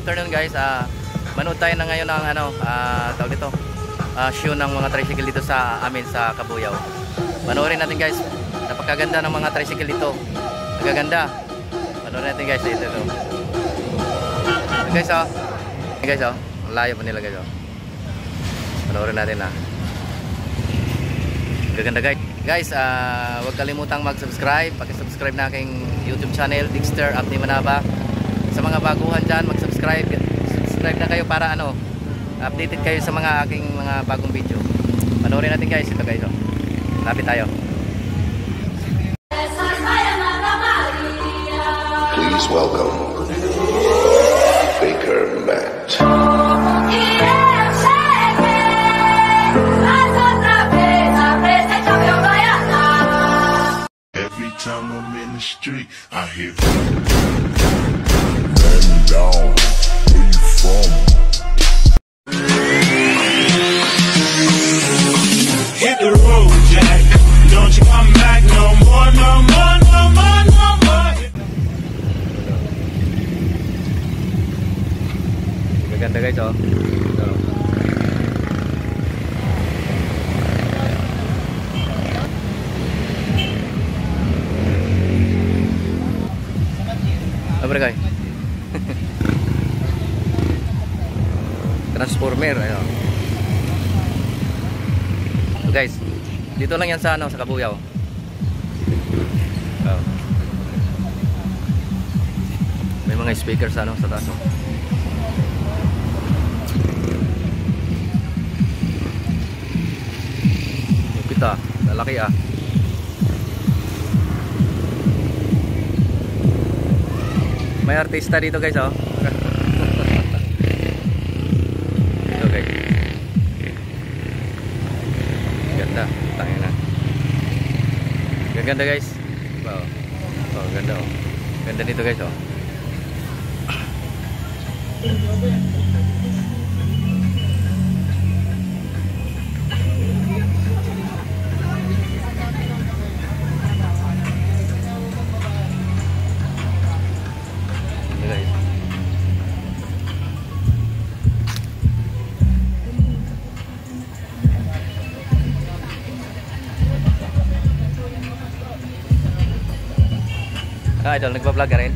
afternoon guys. Manood tayo na ngayon ng tawag dito, show ng mga tricycle dito sa amin sa Cabuyao. Panoorin natin guys. Napakaganda ng mga tricycle dito. Nagaganda. Panoorin natin guys dito. Guys guys ang layo pa nila guys Panoorin natin Gaganda guys. Huwag kalimutang mag-subscribe. Paki-subscribe na aking YouTube channel, Dexter Abni Manaba. Sa mga baguhan dyan, mag-subscribe. Subscribe na kayo para updated kayo sa mga aking mga bagong video. Panoorin natin guys. Ito guys Lapit tayo. Please welcome Baker Matt. Every time I'm in the street, I hear man down. Where you from? Hit the road, Jack. Don't you come back no more, no more, no more, no more. Gaganda guys Apa guys? Transformer So guys, dito lang yan sa sa Cabuyao. May mga speaker sa sa taas. Kita, lalaki May artista dito guys Dito guys. Ganda, tangin na. Ganda guys. Wow. Ganda Ganda dito guys idol, nagpa-vlog ka rin.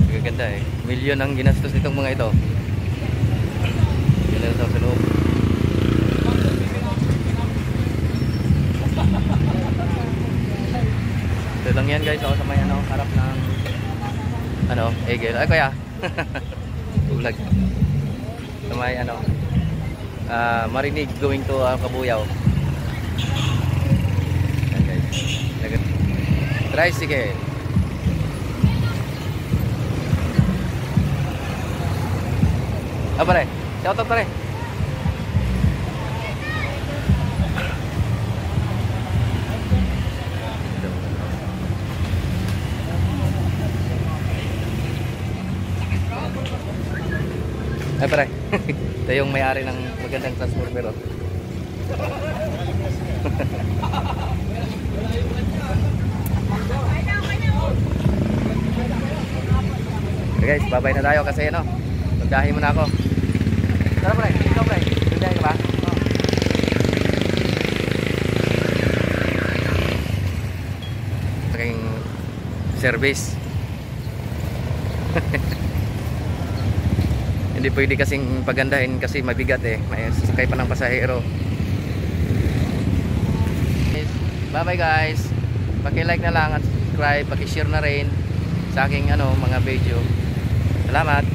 Gaganda Milyon ang ginastos nitong mga ito. Yan sa loob. Ito lang yan guys sa may harap ng Egel. Ay kuya. Vlog. Sa may Marinig going to Cabuyao. Tricycle. Apa re? Shout out re. Ay pare. Ito yung may-ari ng magandang transformer Okay guys, babay na tayo kasi magdahi muna ako. Tara pre, ikaw pre, magdahi ka ba? Aking service. Hindi pwede kasing pagandahin kasi mabigat may sasakay pa ng pasahero. Bye bye guys. Paki-like na lang at subscribe, paki-share na rin sa aking mga video. Salamat.